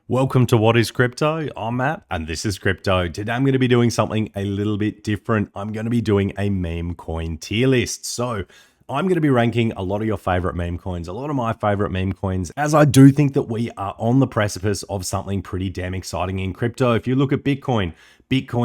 Welcome to What is Crypto? I'm Matt and this is Crypto. Today I'm going to be doing something a little bit different. I'm going to be doing a Memecoin tier list. So I'm going to be ranking a lot of your favorite meme coins, a lot of my favorite meme coins, as I do think that we are on the precipice of something pretty damn exciting in crypto. If you look at Bitcoin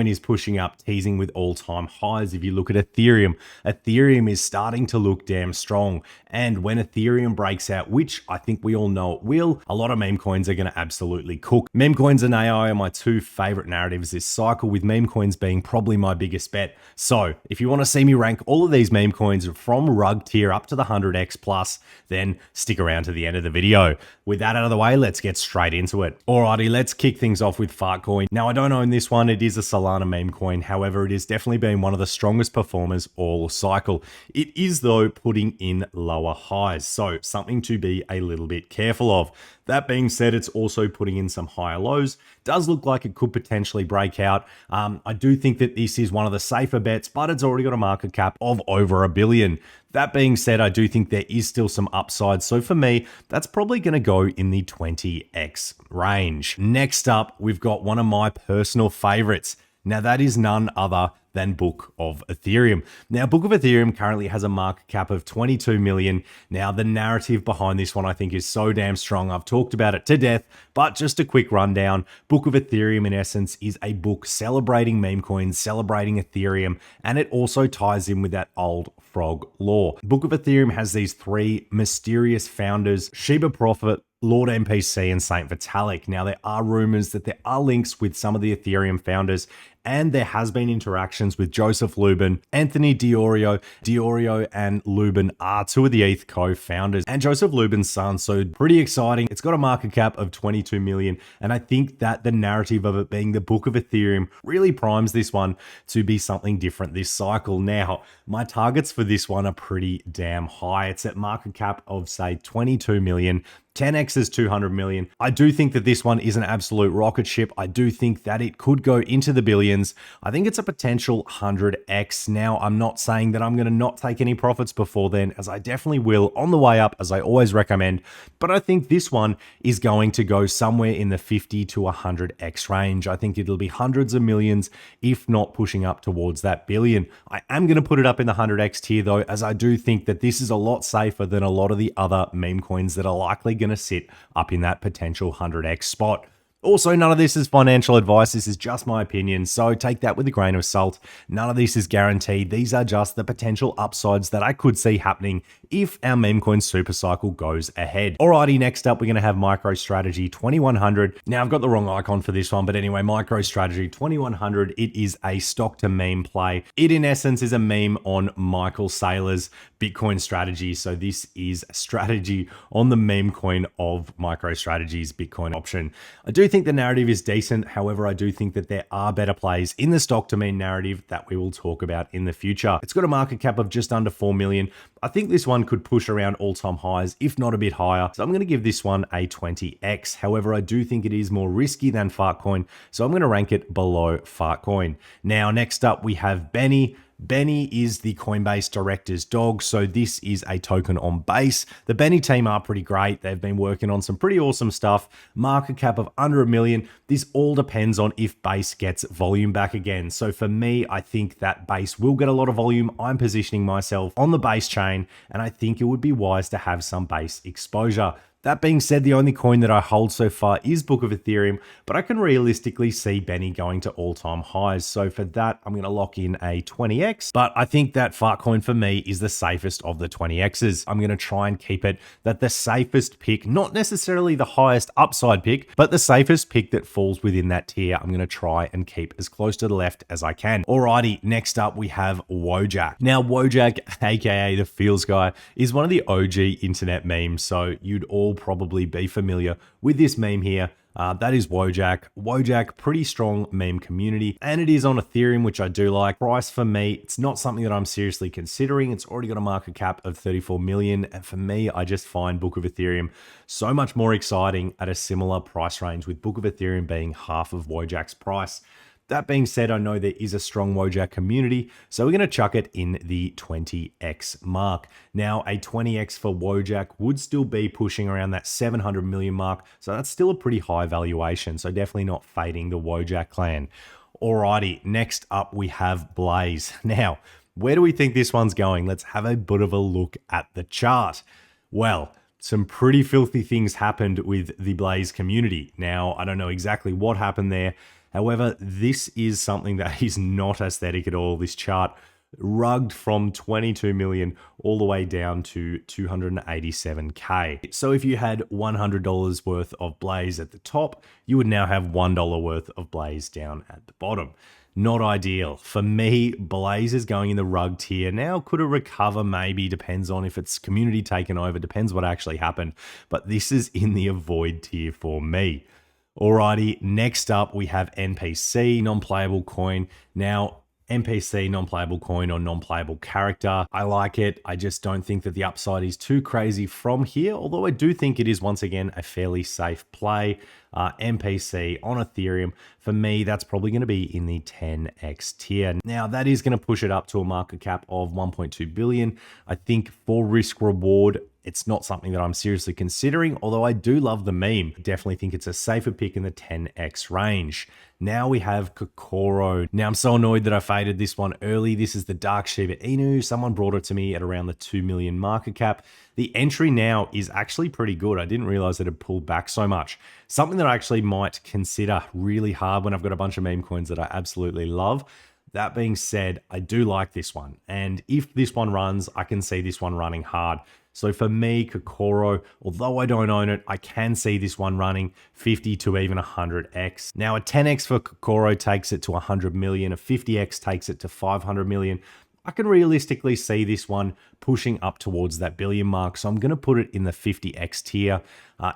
is pushing up, teasing with all-time highs. If you look at Ethereum is starting to look damn strong. And when Ethereum breaks out, which I think we all know it will, a lot of meme coins are going to absolutely cook. Meme coins and AI are my two favorite narratives this cycle, with meme coins being probably my biggest bet. So if you want to see me rank all of these meme coins from rug tier up to the 100x plus, then stick around to the end of the video. With that out of the way, let's get straight into it. Alrighty, let's kick things off with Fartcoin. Now, I don't own this one. It is a Solana meme coin. However, it has definitely been one of the strongest performers all cycle. It is, though, putting in lower highs, so something to be a little bit careful of. That being said, it's also putting in some higher lows. Does look like it could potentially break out. I do think that this is one of the safer bets, but it's already got a market cap of over $1 billion. That being said, I do think there is still some upside. So for me, that's probably going to go in the 20x range. Next up, we've got one of my personal favorites. Now, that is none other than Book of Ethereum. Now, Book of Ethereum currently has a market cap of 22 million. Now, the narrative behind this one, I think, is so damn strong. I've talked about it to death, but just a quick rundown. Book of Ethereum, in essence, is a book celebrating meme coins, celebrating Ethereum, and it also ties in with that old frog lore. Book of Ethereum has these three mysterious founders: Shiba Prophet, Lord MPC, and Saint Vitalik. Now, there are rumors that there are links with some of the Ethereum founders, and there has been interactions with Joseph Lubin, Anthony Diorio. Diorio and Lubin are two of the ETH co-founders, and Joseph Lubin's son, so pretty exciting. It's got a market cap of 22 million, and I think that the narrative of it being the Book of Ethereum really primes this one to be something different this cycle. Now, my targets for this one are pretty damn high. It's at market cap of, say, 22 million. 10x is 200 million. I do think that this one is an absolute rocket ship. I do think that it could go into the billions. I think it's a potential 100x. Now, I'm not saying that I'm going to not take any profits before then, as I definitely will on the way up, as I always recommend. But I think this one is going to go somewhere in the 50 to 100x range. I think it'll be hundreds of millions, if not pushing up towards that billion. I am going to put it up in the 100x tier, though, as I do think that this is a lot safer than a lot of the other meme coins that are likely going to sit up in that potential 100x spot. Also, none of this is financial advice. This is just my opinion, so take that with a grain of salt. None of this is guaranteed. These are just the potential upsides that I could see happening if our memecoin super cycle goes ahead. Alrighty, next up, we're going to have MicroStrategy 2100. Now, I've got the wrong icon for this one, but anyway, MicroStrategy 2100, it is a stock to meme play. It, in essence, is a meme on Michael Saylor's Bitcoin strategy. So this is a strategy on the meme coin of MicroStrategy's Bitcoin option. I do think the narrative is decent. However, I do think that there are better plays in the stock to meme narrative that we will talk about in the future. It's got a market cap of just under 4 million. I think this one could push around all-time highs, if not a bit higher. So I'm going to give this one a 20x. However, I do think it is more risky than Fartcoin, so I'm going to rank it below Fartcoin. Now, next up, we have Benny. Benny is the Coinbase director's dog, so this is a token on Base. The Benny team are pretty great. They've been working on some pretty awesome stuff. Market cap of under $1 million. This all depends on if Base gets volume back again. So for me, I think that Base will get a lot of volume. I'm positioning myself on the Base chain, and I think it would be wise to have some Base exposure. That being said, the only coin that I hold so far is Book of Ethereum, but I can realistically see Benny going to all-time highs. So for that, I'm going to lock in a 20x, but I think that Fartcoin for me is the safest of the 20x's. I'm going to try and keep it that the safest pick, not necessarily the highest upside pick, but the safest pick that falls within that tier, I'm going to try and keep as close to the left as I can. Alrighty, next up we have WJack. Now, WJack, aka the Feels Guy, is one of the OG internet memes, so you'd all probably be familiar with this meme here. That is WJack. WJack, pretty strong meme community, and it is on Ethereum, which I do like. Price for me, it's not something that I'm seriously considering. It's already got a market cap of 34 million, and for me, I just find Book of Ethereum so much more exciting at a similar price range, with Book of Ethereum being half of WJack's price. That being said, I know there is a strong WJack community, so we're going to chuck it in the 20x mark. Now, a 20x for WJack would still be pushing around that 700 million mark, so that's still a pretty high valuation, so definitely not fading the WJack clan. Alrighty, next up we have Blaze. Now, where do we think this one's going? Let's have a bit of a look at the chart. Well, some pretty filthy things happened with the Blaze community. Now, I don't know exactly what happened there. However, this is something that is not aesthetic at all. This chart rugged from 22 million all the way down to 287K. So if you had $100 worth of Blaze at the top, you would now have $1 worth of Blaze down at the bottom. Not ideal. For me, Blaze is going in the rug tier. Now, could it recover? Maybe. Depends on if it's community taken over. Depends what actually happened. But this is in the avoid tier for me. Alrighty, next up we have NPC, non-playable coin. Now, NPC, non-playable coin or non-playable character. I like it. I just don't think that the upside is too crazy from here, although I do think it is once again a fairly safe play. NPC on Ethereum, for me, that's probably going to be in the 10x tier. Now, that is going to push it up to a market cap of 1.2 billion. I think for risk reward, it's not something that I'm seriously considering, although I do love the meme. Definitely think it's a safer pick in the 10x range. Now we have Kakoro. Now I'm so annoyed that I faded this one early. This is the Dark Shiba Inu. Someone brought it to me at around the 2 million market cap. The entry now is actually pretty good. I didn't realize that it pulled back so much. Something that I actually might consider really hard when I've got a bunch of meme coins that I absolutely love. That being said, I do like this one. And if this one runs, I can see this one running hard. So for me, Kakoro, although I don't own it, I can see this one running 50 to even 100x. Now a 10x for Kakoro takes it to 100 million, a 50x takes it to 500 million. I can realistically see this one pushing up towards that billion mark. So I'm going to put it in the 50x tier.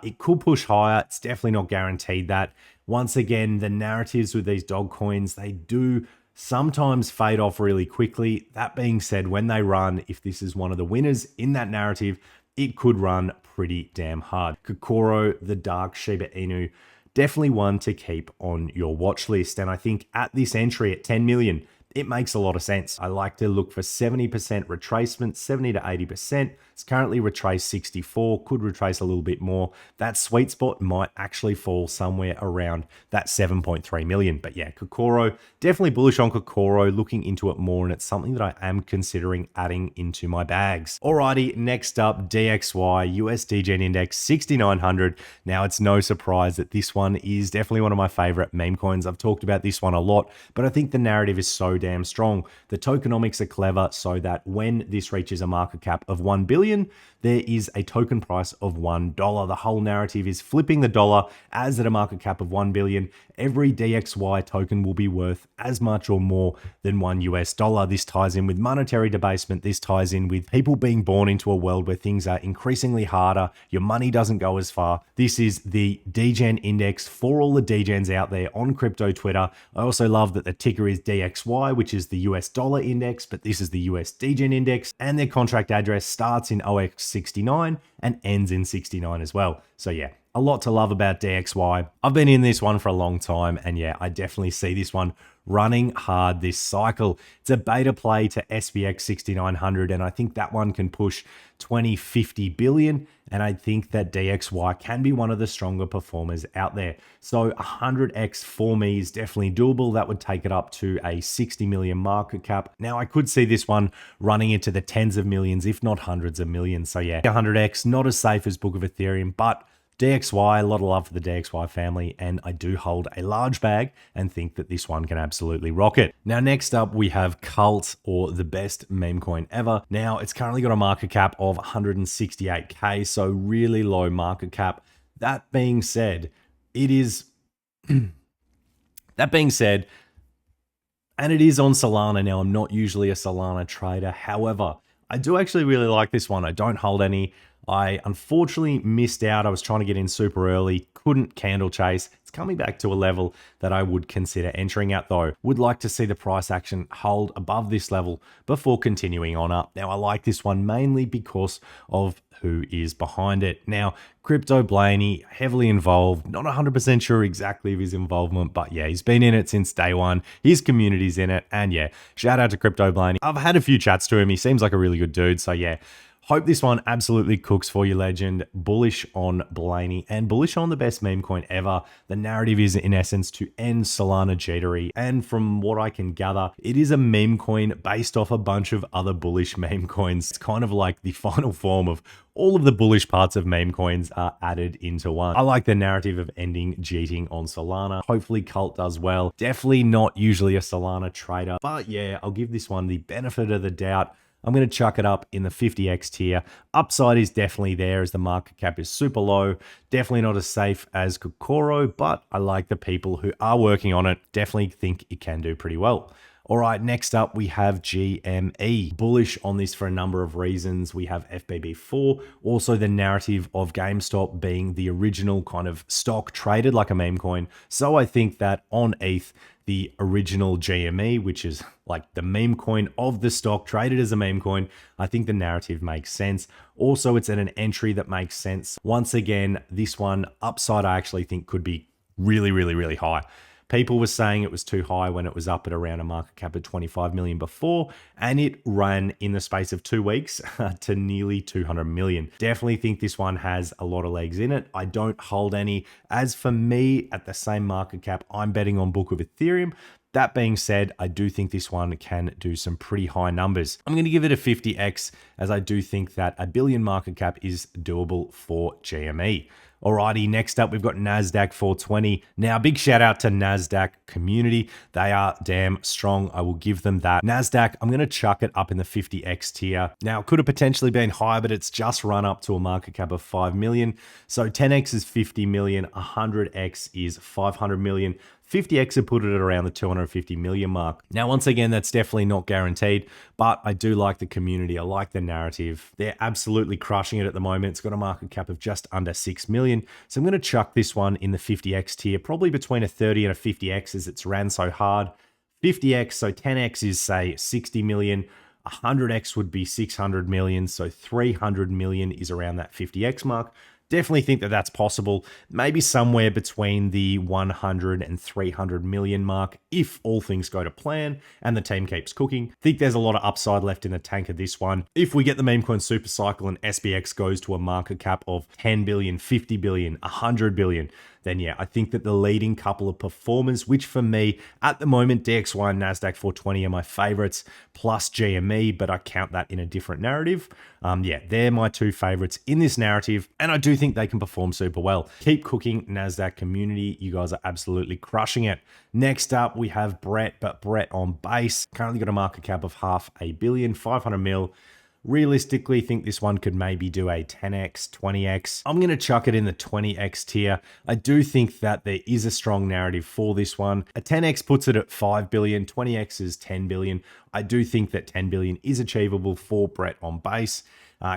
It could push higher. It's definitely not guaranteed that. Once again, the narratives with these dog coins, they do sometimes fade off really quickly. That being said, when they run, if this is one of the winners in that narrative, it could run pretty damn hard. Kakoro, the Dark Shiba Inu, definitely one to keep on your watch list. And I think at this entry at 10 million, it makes a lot of sense. I like to look for 70% retracement, 70 to 80%. It's currently retraced 64, could retrace a little bit more. That sweet spot might actually fall somewhere around that 7.3 million. But yeah, Kakoro, definitely bullish on Kakoro, looking into it more, and it's something that I am considering adding into my bags. Alrighty, next up, DXY, US DGen Index 6900. Now, it's no surprise that this one is definitely one of my favorite meme coins. I've talked about this one a lot, but I think the narrative is so damn strong. The tokenomics are clever so that when this reaches a market cap of 1 billion, there is a token price of $1. The whole narrative is flipping the dollar as at a market cap of 1 billion. Every DXY token will be worth as much or more than $1. This ties in with monetary debasement. This ties in with people being born into a world where things are increasingly harder. Your money doesn't go as far. This is the DGen index for all the DGens out there on crypto Twitter. I also love that the ticker is DXY, which is the US dollar index, but this is the US DGen index, and their contract address starts in 0x69 and ends in 69 as well. So yeah, a lot to love about DXY. I've been in this one for a long time, and yeah, I definitely see this one running hard this cycle. It's a beta play to SPX 6900, and I think that one can push 50 billion, and I think that DXY can be one of the stronger performers out there. So 100x for me is definitely doable. That would take it up to a 60 million market cap. Now, I could see this one running into the tens of millions, if not hundreds of millions. So yeah, 100x, not as safe as Book of Ethereum, but DXY, a lot of love for the DXY family, and I do hold a large bag and think that this one can absolutely rock it. Now, next up, we have Cult, or the best meme coin ever. Now, it's currently got a market cap of 168K, so really low market cap. That being said, it is... that being said, and it is on Solana. Now, I'm not usually a Solana trader. However, I do actually really like this one. I don't hold any. I unfortunately missed out. I was trying to get in super early, couldn't candle chase. It's coming back to a level that I would consider entering at though. Would like to see the price action hold above this level before continuing on up. Now I like this one mainly because of who is behind it. Now, Crypto Blaney, heavily involved, not 100% sure exactly of his involvement, but yeah, he's been in it since day one. His community's in it, and yeah, shout out to Crypto Blaney. I've had a few chats to him. He seems like a really good dude, so yeah. Hope this one absolutely cooks for you, legend. Bullish on Blaney and bullish on the best meme coin ever. The narrative is in essence to end Solana jittery. And from what I can gather, it is a meme coin based off a bunch of other bullish meme coins. It's kind of like the final form of all of the bullish parts of meme coins are added into one. I like the narrative of ending cheating on Solana. Hopefully Cult does well. Definitely not usually a Solana trader, but yeah, I'll give this one the benefit of the doubt. I'm going to chuck it up in the 50x tier. Upside is definitely there as the market cap is super low. Definitely not as safe as Kakoro, but I like the people who are working on it. Definitely think it can do pretty well. All right, next up we have GME. Bullish on this for a number of reasons. We have FBB4, also the narrative of GameStop being the original kind of stock traded like a meme coin. So I think that on ETH, the original GME, which is like the meme coin of the stock traded as a meme coin, I think the narrative makes sense. Also, it's at an entry that makes sense. Once again, this one upside I actually think could be really high. People were saying it was too high when it was up at around a market cap of 25 million before, and it ran in the space of 2 weeks to nearly 200 million. Definitely think this one has a lot of legs in it. I don't hold any. As for me, at the same market cap, I'm betting on Book of Ethereum. That being said, I do think this one can do some pretty high numbers. I'm going to give it a 50x as I do think that a billion market cap is doable for GME. Alrighty, next up, we've got NASDAQ 420. Now, big shout out to NASDAQ community. They are damn strong. I will give them that. NASDAQ, I'm going to chuck it up in the 50x tier. Now, it could have potentially been higher, but it's just run up to a market cap of 5 million. So 10x is 50 million, 100x is 500 million. 50x have put it at around the 250 million mark. Now, once again, that's definitely not guaranteed, but I do like the community. I like the narrative. They're absolutely crushing it at the moment. It's got a market cap of just under 6 million. So I'm going to chuck this one in the 50x tier, probably between a 30 and a 50x as it's ran so hard. 50x, so 10x is say 60 million. 100x would be 600 million. So 300 million is around that 50x mark. Definitely think that that's possible, maybe somewhere between the 100 and 300 million mark if all things go to plan and the team keeps cooking. Think there's a lot of upside left in the tank of this one. If we get the memecoin super cycle and SBX goes to a market cap of 10 billion, 50 billion, 100 billion, then yeah, I think that the leading couple of performers, which for me at the moment, DXY and NASDAQ 420 are my favorites, plus GME, but I count that in a different narrative. Yeah, they're my two favorites in this narrative, and I do think they can perform super well. Keep cooking, NASDAQ community. You guys are absolutely crushing it. Next up, we have Brett, but Brett on base. Currently got a market cap of 500 million, 500 mil. Realistically, think this one could maybe do a 10x, 20x. I'm going to chuck it in the 20x tier. I do think that there is a strong narrative for this one. A 10x puts it at 5 billion, 20x is 10 billion. I do think that 10 billion is achievable for Brett on base.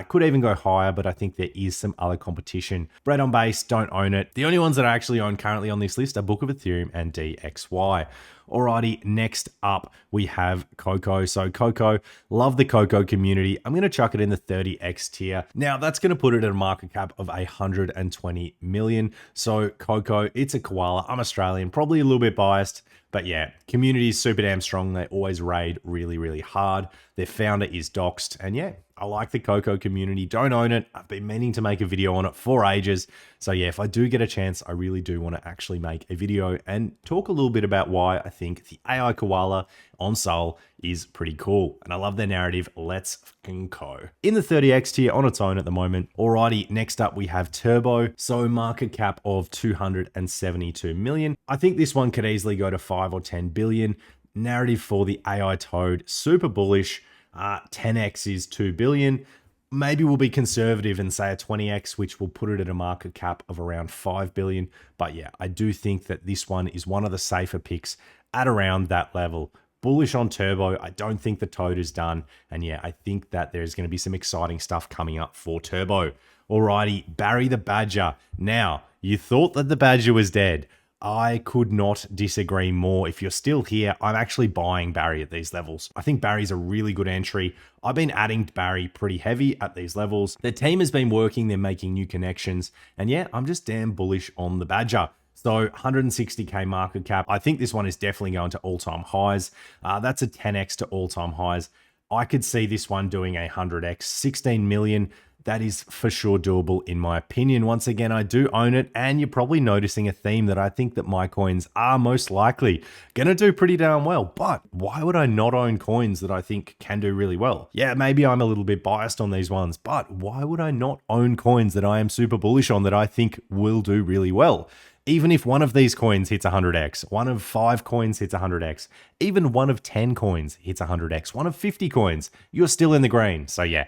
Could even go higher, but I think there is some other competition. Brett on base, don't own it. The only ones that I actually own currently on this list are Book of Ethereum and DXY. Alrighty, next up we have Coco. So Coco, love the Coco community. I'm going to chuck it in the 30x tier. Now that's going to put it at a market cap of 120 million. So Coco, it's a koala. I'm Australian, probably a little bit biased. But yeah, community is super damn strong. They always raid really hard. Their founder is doxed. And yeah, I like the Coco community. Don't own it. I've been meaning to make a video on it for ages. So yeah, if I do get a chance, I really do want to actually make a video and talk a little bit about why I think the AI koala on Sol is pretty cool. And I love their narrative. Let's fucking go. In the 30x tier on its own at the moment. Alrighty, next up we have Turbo. So market cap of 272 million. I think this one could easily go to 5 or 10 billion. Narrative for the AI toad, super bullish. 10x is 2 billion. Maybe we'll be conservative and say a 20x, which will put it at a market cap of around 5 billion. But yeah, I do think that this one is one of the safer picks at around that level. Bullish on Turbo. I don't think the toad is done. And yeah, I think that there's going to be some exciting stuff coming up for Turbo. Alrighty, Barry the Badger. Now, you thought that the Badger was dead. I could not disagree more. If you're still here, I'm actually buying Barry at these levels. I think Barry's a really good entry. I've been adding Barry pretty heavy at these levels. The team has been working, they're making new connections, and yeah, I'm just damn bullish on the Badger. So 160k market cap. I think this one is definitely going to all-time highs. That's a 10x to all-time highs. I could see this one doing a 100x, 16 million. That is for sure doable in my opinion. Once again, I do own it, and you're probably noticing a theme that I think that my coins are most likely going to do pretty damn well. But why would I not own coins that I think can do really well? Yeah, maybe I'm a little bit biased on these ones, but why would I not own coins that I am super bullish on that I think will do really well? Even if one of these coins hits 100x, one of 5 coins hits 100x, even one of 10 coins hits 100x, one of 50 coins, you're still in the green. So yeah,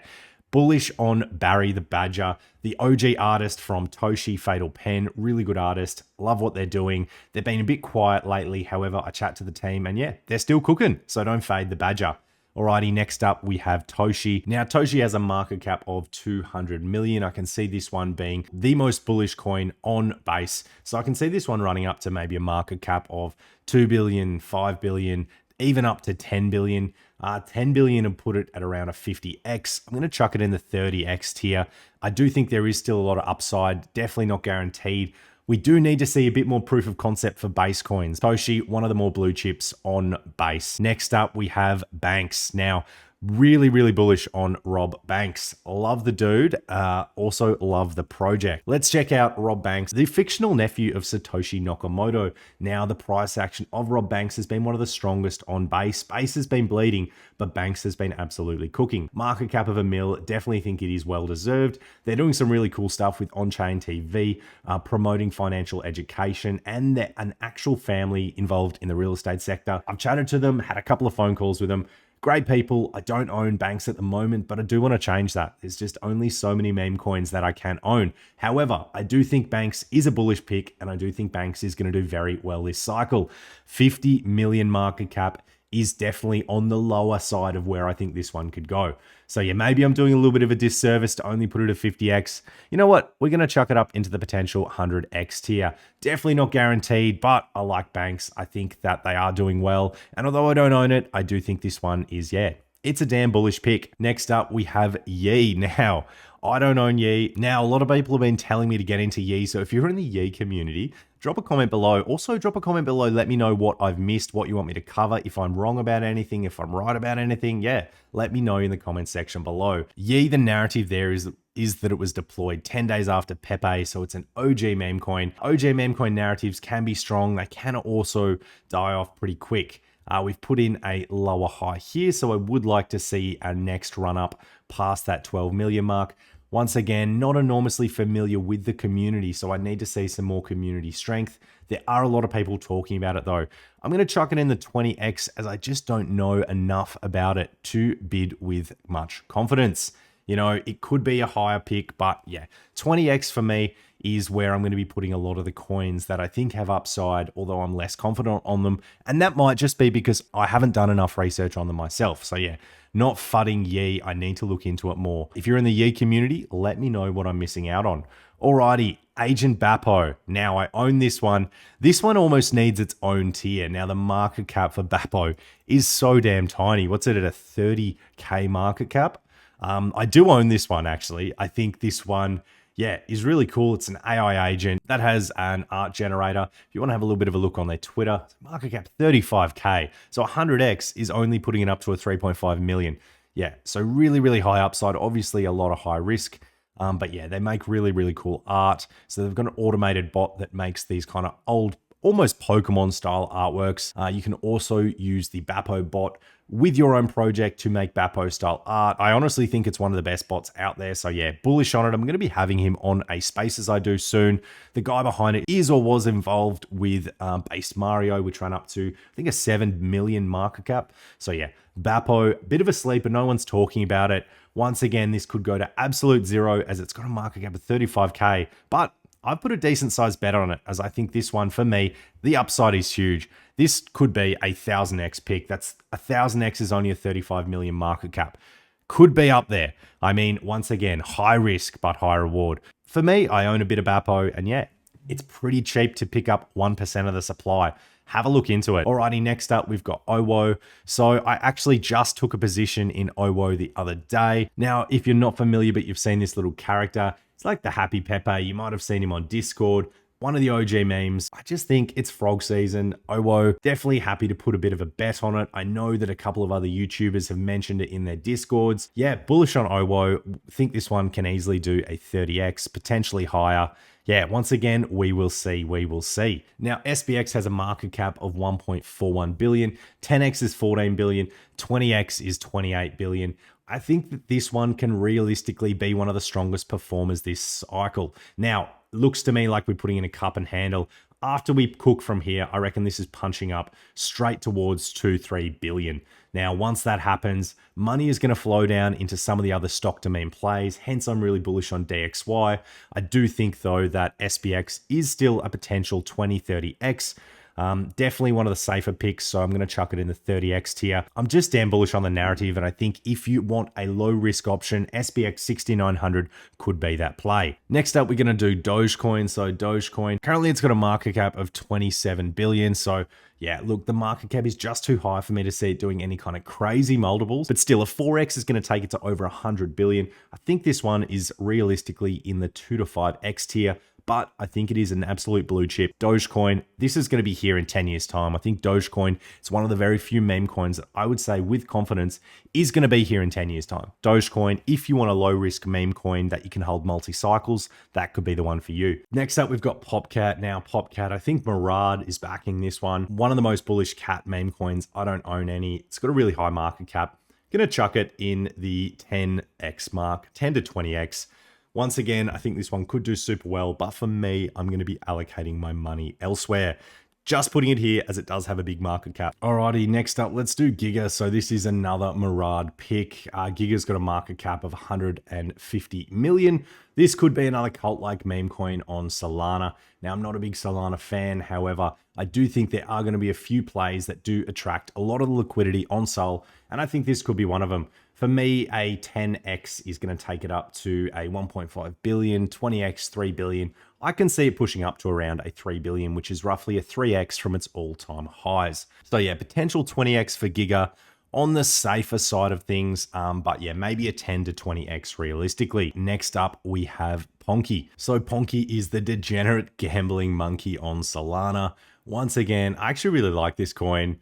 bullish on Barry the Badger, the OG artist from Toshi, Fatal Pen, really good artist. Love what they're doing. They've been a bit quiet lately. However, I chat to the team and yeah, they're still cooking. So don't fade the Badger. Alrighty, next up we have Toshi. Now Toshi has a market cap of 200 million. I can see this one being the most bullish coin on base. So I can see this one running up to maybe a market cap of 2 billion, 5 billion, even up to 10 billion. 10 billion and put it at around a 50x. I'm going to chuck it in the 30x tier. I do think there is still a lot of upside, definitely not guaranteed. We do need to see a bit more proof of concept for base coins. Toshi, one of the more blue chips on base. Next up, we have Banks. Now, really bullish on Rob Banks. Love the dude. Also love the project. Let's check out Rob Banks, the fictional nephew of Satoshi Nakamoto. Now, the price action of Rob Banks has been one of the strongest on base. Base has been bleeding, but Banks has been absolutely cooking. Market cap of $1 million, definitely think it is well deserved. They're doing some really cool stuff with on-chain TV, promoting financial education, and an actual family involved in the real estate sector. I've chatted to them, had a couple of phone calls with them. Great people. I don't own Banks at the moment, but I do want to change that. There's just only so many meme coins that I can own. However, I do think Banks is a bullish pick, and I do think Banks is going to do very well this cycle. 50 million market cap is definitely on the lower side of where I think this one could go. So yeah, maybe I'm doing a little bit of a disservice to only put it at 50x. You know what? We're going to chuck it up into the potential 100x tier. Definitely not guaranteed, but I like Banks. I think that they are doing well. And although I don't own it, I do think this one is, yeah, it's a damn bullish pick. Next up, we have Yi. Now, I don't own Yi. Now, a lot of people have been telling me to get into Yi. So if you're in the Yi community, drop a comment below. Also, drop a comment below. Let me know what I've missed, what you want me to cover. If I'm wrong about anything, if I'm right about anything, yeah, let me know in the comment section below. Yi, the narrative there is that it was deployed 10 days after Pepe, so it's an OG meme coin. OG meme coin narratives can be strong. They can also die off pretty quick. We've put in a lower high here, so I would like to see a next run up past that 12 million mark. Once again, not enormously familiar with the community, so I need to see some more community strength. There are a lot of people talking about it though. I'm going to chuck it in the 20x as I just don't know enough about it to bid with much confidence. You know, it could be a higher pick, but yeah, 20x for me is where I'm going to be putting a lot of the coins that I think have upside, although I'm less confident on them. And that might just be because I haven't done enough research on them myself. So yeah, not fudding Yi. I need to look into it more. If you're in the Yi community, let me know what I'm missing out on. Alrighty, Agent Bapo. Now I own this one. This one almost needs its own tier. Now the market cap for Bapo is so damn tiny. What's it at, a 30k market cap? I do own this one actually. I think this one, yeah, is really cool. It's an AI agent that has an art generator. If you want to have a little bit of a look on their Twitter, market cap 35k. So 100x is only putting it up to a 3.5 million. Yeah, so really high upside. Obviously a lot of high risk. But yeah, they make really cool art. So they've got an automated bot that makes these kind of old, almost Pokemon style artworks. You can also use the Bapo bot with your own project to make Bapo style art. I honestly think it's one of the best bots out there. So yeah, bullish on it. I'm going to be having him on a Spaces I do soon. The guy behind it is or was involved with Base Mario, which ran up to, I think, a 7 million market cap. So yeah, Bapo, bit of a sleeper. No one's talking about it. Once again, this could go to absolute zero as it's got a market cap of 35k, but I've put a decent sized bet on it as I think this one, for me, the upside is huge. This could be a 1000x pick. That's 1000x is only a 35 million market cap. could be up there. I mean, once again, high risk, but high reward. For me, I own a bit of Bapo, and yeah, it's pretty cheap to pick up 1% of the supply. Have a look into it. Alrighty, next up, we've got OWO. So I actually just took a position in OWO the other day. Now, if you're not familiar, but you've seen this little character, it's like the Happy Pepe. You might have seen him on Discord. One of the OG memes. I just think it's frog season. OWO, definitely happy to put a bit of a bet on it. I know that a couple of other YouTubers have mentioned it in their Discords. Yeah, bullish on OWO. Think this one can easily do a 30x, potentially higher. Yeah, once again, we will see, we will see. Now, SBX has a market cap of 1.41 billion, 10x is 14 billion, 20x is 28 billion. I think that this one can realistically be one of the strongest performers this cycle. Now, looks to me like we're putting in a cup and handle. After we cook from here, I reckon this is punching up straight towards 2-3 billion. Now, once that happens, money is going to flow down into some of the other stock to meme plays. Hence, I'm really bullish on DXY. I do think, though, that SBX is still a potential 20-30x. Definitely one of the safer picks, so I'm going to chuck it in the 30x tier. I'm just damn bullish on the narrative, and I think if you want a low risk option, SBX 6900 could be that play. Next up, we're going to do Dogecoin. So Dogecoin, currently it's got a market cap of 27 billion. So yeah, look, the market cap is just too high for me to see it doing any kind of crazy multiples, but still a 4x is going to take it to over 100 billion. I think this one is realistically in the 2 to 5x tier, but I think it is an absolute blue chip. Dogecoin, this is going to be here in 10 years time. I think Dogecoin is one of the very few meme coins that I would say with confidence is going to be here in 10 years time. Dogecoin, if you want a low risk meme coin that you can hold multi-cycles, that could be the one for you. Next up, we've got Popcat. Now Popcat, I think Murad is backing this one. One of the most bullish cat meme coins. I don't own any. It's got a really high market cap. Gonna chuck it in the 10x mark, 10 to 20x. Once again, I think this one could do super well, but for me, I'm going to be allocating my money elsewhere. Just putting it here as it does have a big market cap. Alrighty, next up, let's do Giga. So this is another Murad pick. Giga's got a market cap of 150 million. This could be another cult-like meme coin on Solana. Now, I'm not a big Solana fan. However, I do think there are going to be a few plays that do attract a lot of the liquidity on Sol, and I think this could be one of them. For me, a 10x is going to take it up to a 1.5 billion, 20x, 3 billion. I can see it pushing up to around a 3 billion, which is roughly a 3x from its all-time highs. So yeah, potential 20x for Giga on the safer side of things. But yeah, maybe a 10 to 20x realistically. Next up, we have Ponky. So Ponky is the degenerate gambling monkey on Solana. Once again, I actually really like this coin.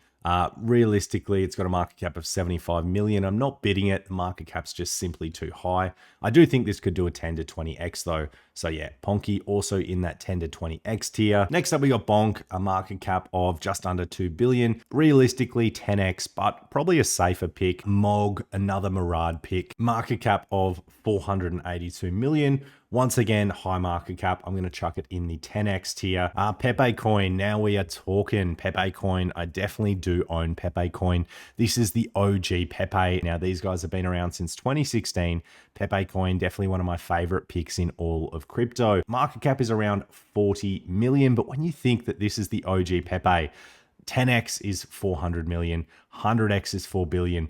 Realistically, it's got a market cap of 75 million. I'm not bidding it. The market cap's just simply too high. I do think this could do a 10 to 20x though. So yeah, Ponky also in that 10 to 20x tier. Next up, we got Bonk, a market cap of just under 2 billion. Realistically, 10x, but probably a safer pick. Mog, another Murad pick. Market cap of 482 million. Once again, high market cap. I'm going to chuck it in the 10x tier. Pepecoin. Now we are talking Pepecoin. I definitely do own Pepecoin. This is the OG Pepe. Now these guys have been around since 2016. Pepecoin, definitely one of my favorite picks in all of crypto. Market cap is around 40 million. But when you think that this is the OG Pepe, 10x is 400 million. 100x is 4 billion.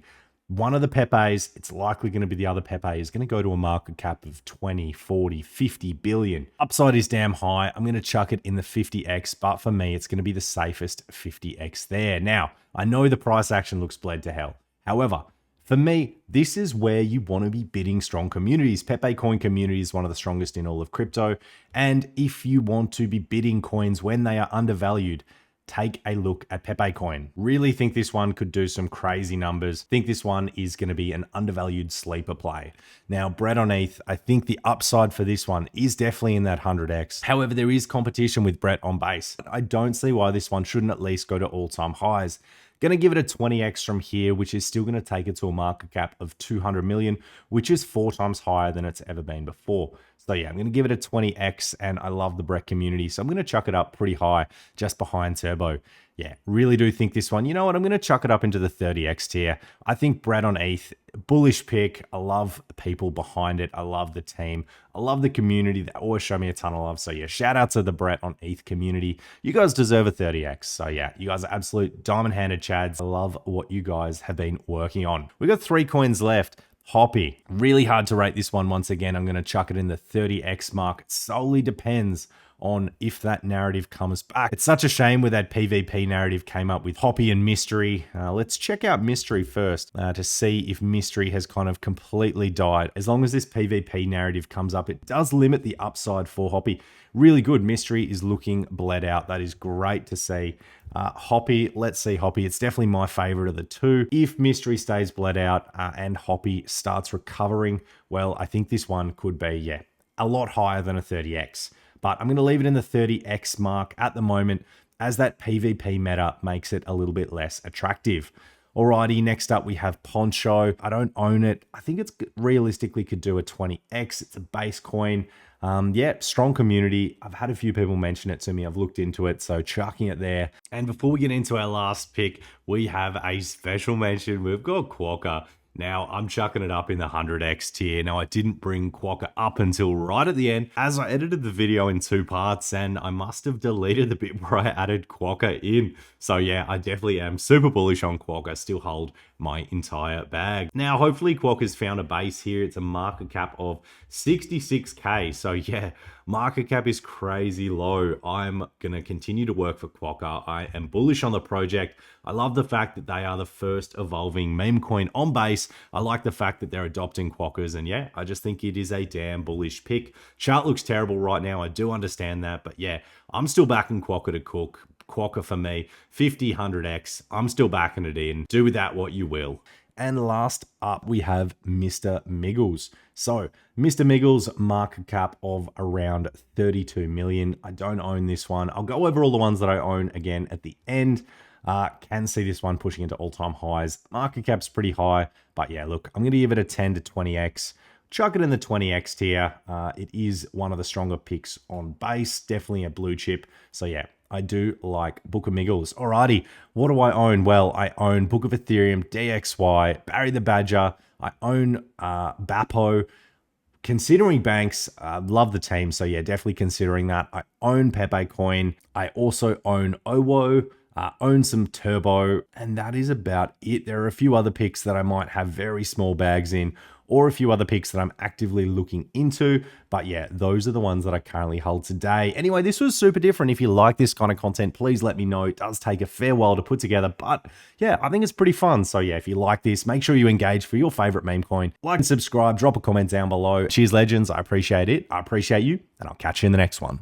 One of the Pepes, it's likely going to be the other Pepe, is going to go to a market cap of 20, 40, 50 billion. Upside is damn high. I'm going to chuck it in the 50x, but for me, it's going to be the safest 50x there. Now, I know the price action looks bled to hell. However, for me, this is where you want to be bidding strong communities. Pepecoin community is one of the strongest in all of crypto. And if you want to be bidding coins when they are undervalued, take a look at Pepecoin. Really think this one could do some crazy numbers. Think this one is going to be an undervalued sleeper play. Now, Brett on ETH, I think the upside for this one is definitely in that 100x. However, there is competition with Brett on base. I don't see why this one shouldn't at least go to all-time highs. Going to give it a 20x from here, which is still going to take it to a market cap of 200 million, which is 4 times higher than it's ever been before. So yeah, I'm going to give it a 20x, and I love the Brett community, so I'm going to chuck it up pretty high, just behind Turbo. Yeah, really do think this one, you know what, I'm going to chuck it up into the 30x tier. I think Brett on ETH, bullish pick. I love the people behind it. I love the team. I love the community. They always show me a ton of love. So yeah, shout out to the Brett on ETH community. You guys deserve a 30x. So yeah, you guys are absolute diamond-handed chads. I love what you guys have been working on. We got 3 coins left. Hoppy. Really hard to rate this one. Once again, I'm going to chuck it in the 30x mark. It solely depends on if that narrative comes back. It's such a shame where that PvP narrative came up with Hoppy and Mystery. Let's check out Mystery first to see if Mystery has kind of completely died. As long as this PvP narrative comes up, it does limit the upside for Hoppy. Really good. Mystery is looking bled out. That is great to see. Hoppy, let's see Hoppy. It's definitely my favorite of the two. If Mystery stays bled out and Hoppy starts recovering, well, I think this one could be, yeah, a lot higher than a 30x. But I'm going to leave it in the 30x mark at the moment as that PvP meta makes it a little bit less attractive. Alrighty, next up we have Poncho. I don't own it. I think it's realistically could do a 20x. It's a base coin. Yeah, strong community. I've had a few people mention it to me. I've looked into it, so chucking it there. And before we get into our last pick, we have a special mention. We've got Quokka. Now, I'm chucking it up in the 100x tier. Now, I didn't bring Quokka up until right at the end, as I edited the video in 2 parts, and I must have deleted the bit where I added Quokka in. So yeah, I definitely am super bullish on Quokka, still hold my entire bag. Now, hopefully Quokka's found a base here. It's a market cap of 66k. So yeah, market cap is crazy low. I'm going to continue to work for Quokka. I am bullish on the project. I love the fact that they are the first evolving meme coin on base. I like the fact that they're adopting Quokkas, and yeah, I just think it is a damn bullish pick. Chart looks terrible right now. I do understand that, but yeah, I'm still backing Quokka to cook. Quokka for me, 50, 100x. I'm still backing it in. Do with that what you will. And last up, we have Mr. Miggles. So, Mr. Miggles, market cap of around 32 million. I don't own this one. I'll go over all the ones that I own again at the end. Can see this one pushing into all-time highs. Market cap's pretty high, but yeah, look, I'm going to give it a 10 to 20x. Chuck it in the 20x tier. It is one of the stronger picks on base. Definitely a blue chip. So yeah, I do like Book of Miggles. Alrighty, what do I own? Well, I own Book of Ethereum, DXY, Barry the Badger. I own Bapo. Considering banks, love the team. So yeah, definitely considering that. I own Pepecoin. I also own OWO. Own some Turbo, and that is about it. There are a few other picks that I might have very small bags in, or a few other picks that I'm actively looking into. But yeah, those are the ones that I currently hold today. Anyway, this was super different. If you like this kind of content, please let me know. It does take a fair while to put together, but yeah, I think it's pretty fun. So yeah, if you like this, make sure you engage for your favorite meme coin. Like and subscribe, drop a comment down below. Cheers, legends. I appreciate it. I appreciate you, and I'll catch you in the next one.